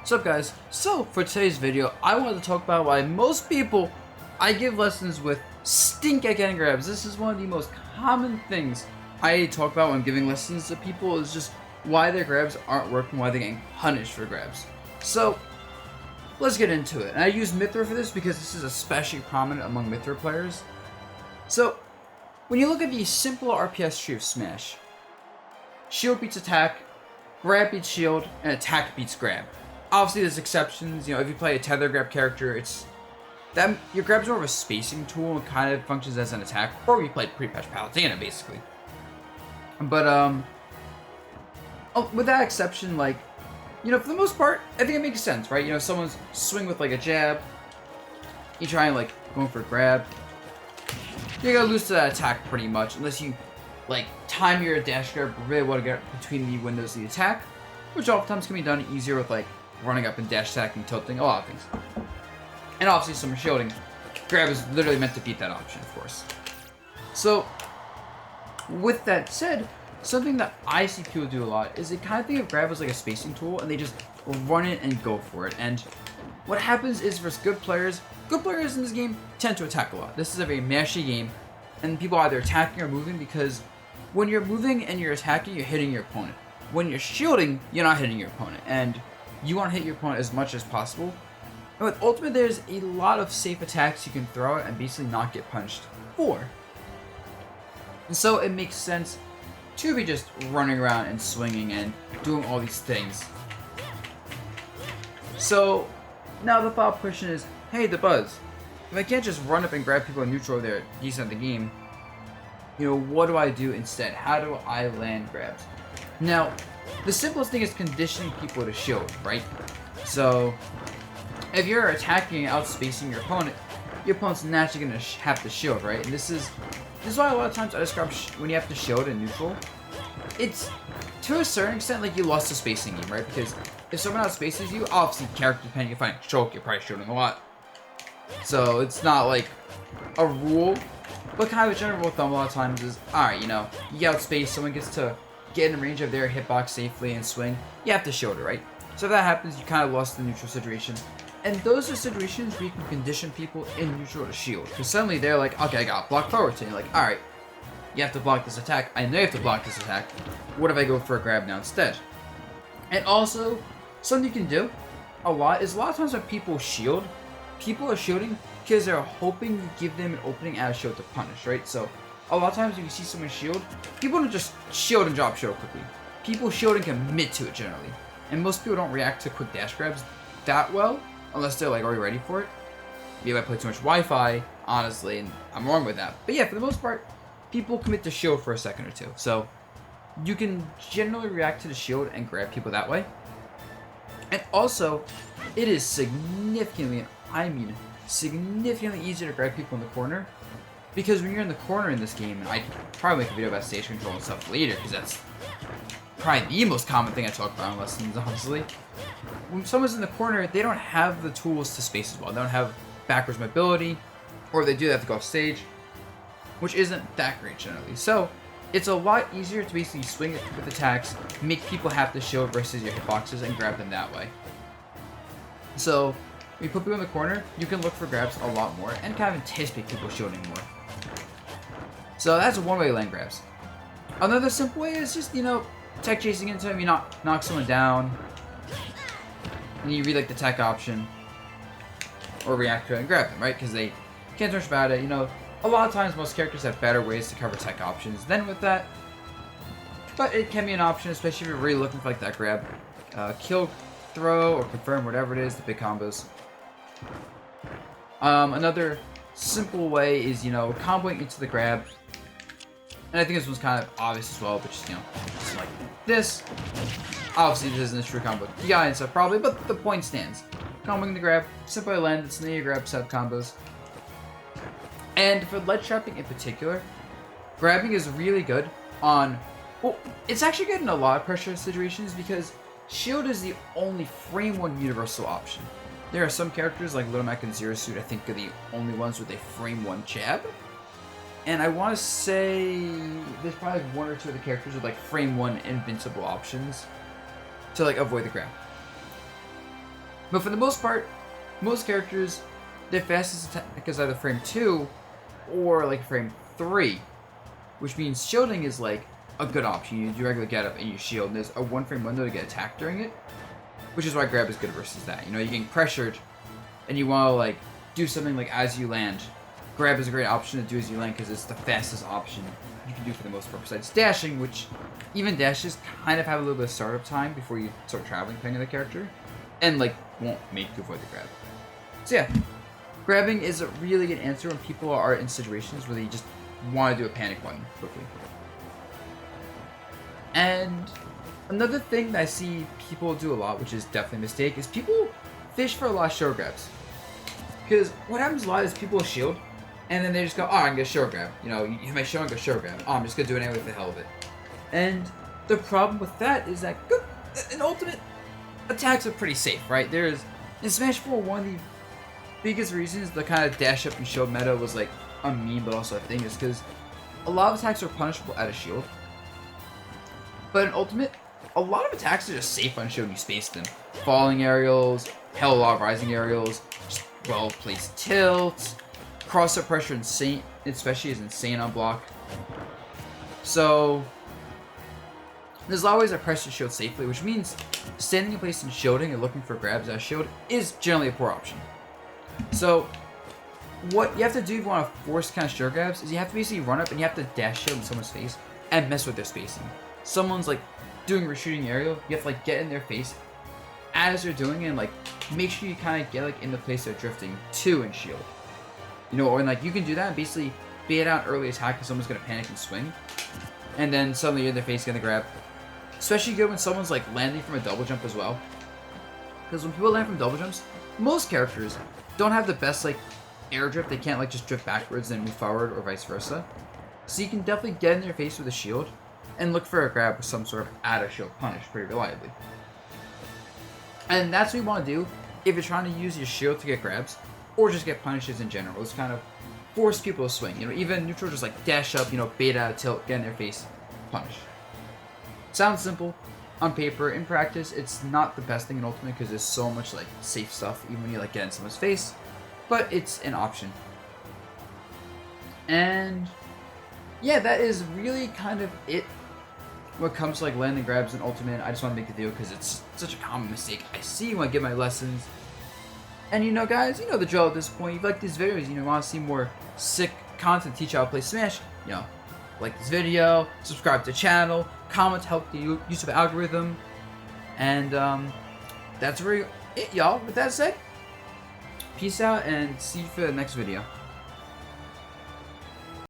What's up, guys? So for today's video I wanted to talk about why most people I give lessons with stink at getting grabs. This is one of the most common things I talk about when giving lessons to people, is just why their grabs aren't working, why they're getting punished for grabs. So let's get into it. And I use Mithra for this because this is especially prominent among Mithra players. So when you look at the simple RPS tree of Smash, shield beats attack, grab beats shield, and attack beats grab. Obviously, there's exceptions. You know, if you play a tether grab character, it's that your grab's more of a spacing tool and kind of functions as an attack. Or you play pre-patch Palutena, basically. But with that exception, like, you know, for the most part, I think it makes sense, right? You know, someone's swing with like a jab, you try and like going for a grab, you're gonna lose to that attack pretty much, unless you like time your dash grab really well to get between the windows of the attack, which oftentimes can be done easier with like running up and dash attacking, tilting, a lot of things. And obviously some shielding. Grab is literally meant to beat that option, of course. So with that said, something that I see people do a lot is they kind of think of grab as like a spacing tool and they just run it and go for it. And what happens is, for good players in this game tend to attack a lot. This is a very mashy game, and people are either attacking or moving, because when you're moving and you're attacking, you're hitting your opponent. When you're shielding, you're not hitting your opponent, and you want to hit your opponent as much as possible. And with Ultimate, there's a lot of safe attacks you can throw out and basically not get punished for. And so it makes sense to be just running around and swinging and doing all these things. So now the follow-up question is, hey Dabuz, if I can't just run up and grab people in neutral, they're decent at the game, you know, what do I do instead? How do I land grabs? Now, the simplest thing is conditioning people to shield, right? So if you're attacking and outspacing your opponent's naturally going to have to shield, right? And this is why a lot of times I describe when you have to shield in neutral, it's to a certain extent like you lost the spacing game, right? Because if someone outspaces you, obviously character depending, if you find choke, you're probably shielding a lot. So it's not like a rule, but kind of a general rule of thumb a lot of times is, alright, you know, you outspace, someone gets to get in range of their hitbox safely and swing, you have to shield it, right? So if that happens, you kind of lost the neutral situation. And those are situations where you can condition people in neutral to shield. Because suddenly they're like, okay, I got block forward to you. Like, alright, you have to block this attack. I know you have to block this attack. What if I go for a grab now instead? And also, something you can do a lot is, a lot of times when people shield, people are shielding because they're hoping you give them an opening out of shield to punish, right? So a lot of times when you see someone shield, people don't just shield and drop shield quickly. People shield and commit to it generally. And most people don't react to quick dash grabs that well, unless they're like already ready for it. Maybe I play too much Wi-Fi, honestly, and I'm wrong with that. But yeah, for the most part, people commit to shield for a second or two. So you can generally react to the shield and grab people that way. And also, it is significantly, I mean significantly easier to grab people in the corner. Because when you're in the corner in this game, and I probably make a video about stage control and stuff later, because that's probably the most common thing I talk about in lessons, honestly. When someone's in the corner, they don't have the tools to space as well. They don't have backwards mobility, or if they do, they have to go off stage, which isn't that great generally. So it's a lot easier to basically swing it with attacks, make people have to shield versus your hitboxes, and grab them that way. So when you put people in the corner, you can look for grabs a lot more and kind of anticipate people shielding more. So that's one way to land grabs. Another simple way is just, you know, tech chasing into them. You knock someone down, and you read like the tech option, or react to it and grab them, right? Because they can't do much about it. You know, a lot of times most characters have better ways to cover tech options than with that, but it can be an option, especially if you're really looking for like that grab, kill, throw, or confirm, whatever it is, the big combos. Another simple way is, you know, comboing into the grab. And I think this one's kind of obvious as well, but just, you know, just like this. Obviously, this isn't a true combo. You got it and stuff probably, but the point stands. Comboing the grab, simply land, it's near your grab set combos. And for ledge trapping in particular, grabbing is really good on, well, it's actually good in a lot of pressure situations because shield is the only frame 1 universal option. There are some characters like Little Mac and Zero Suit I think are the only ones with a frame 1 jab. And I want to say there's probably 1 or 2 of the characters with like frame 1 invincible options to like avoid the grab. But for the most part, most characters, their fastest attack is either frame 2 or like frame 3, which means shielding is like a good option. You do regular get up and you shield, and there's a 1 frame window to get attacked during it, which is why grab is good versus that. You know, you're getting pressured and you want to like do something like as you land. Grab is a great option to do as you land because it's the fastest option you can do for the most part besides dashing, which even dashes kind of have a little bit of startup time before you start traveling depending on the character, and like won't make you avoid the grab. So yeah, grabbing is a really good answer when people are in situations where they just want to do a panic button quickly. And another thing that I see people do a lot, which is definitely a mistake, is people fish for a lot of shield grabs. Because what happens a lot is people shield, and then they just go, oh, I'm going to shield grab. You know, you hit my shield, I'm going to shield grab. Oh, I'm just going to do it anyway for the hell of it. And the problem with that is that in Ultimate, attacks are pretty safe, right? In Smash 4, one of the biggest reasons the kind of dash up and shield meta was like a meme, but also a thing, is because a lot of attacks are punishable at a shield. But in Ultimate, a lot of attacks are just safe on shield. You space them. Falling aerials, hell of a lot of rising aerials, just well-placed tilts, cross-up pressure insane, especially is insane on block. So there's always a pressure shield safely, which means standing in place and shielding and looking for grabs as shield is generally a poor option. So what you have to do if you want to force kind of shield grabs is you have to basically run up and you have to dash shield in someone's face and mess with their spacing. Someone's like doing a retreating aerial, you have to like get in their face as they're doing it and like make sure you kind of get like in the place they're drifting to and shield. You know, or like you can do that and basically bait out early attack because someone's gonna panic and swing, and then suddenly you're in their face gonna grab. Especially good when someone's like landing from a double jump as well. Because when people land from double jumps, most characters don't have the best like air drift. They can't like just drift backwards and move forward or vice versa. So you can definitely get in their face with a shield and look for a grab with some sort of out of shield punish pretty reliably. And that's what you want to do if you're trying to use your shield to get grabs or just get punishes in general. It's kind of force people to swing. You know, even neutral just like dash up, you know, bait out, tilt, get in their face, punish. Sounds simple on paper. In practice, it's not the best thing in Ultimate because there's so much like safe stuff even when you like get in someone's face, but it's an option. And yeah, that is really kind of it when it comes to like landing grabs in Ultimate. I just want to make the video because it's such a common mistake I see when I give my lessons. And you know, guys, you know the drill at this point. If you like these videos, you know, want to see more sick content, teach you how to play Smash, you know, like this video, subscribe to the channel, comment to help the YouTube algorithm, and that's really it, y'all. With that said, peace out and see you for the next video.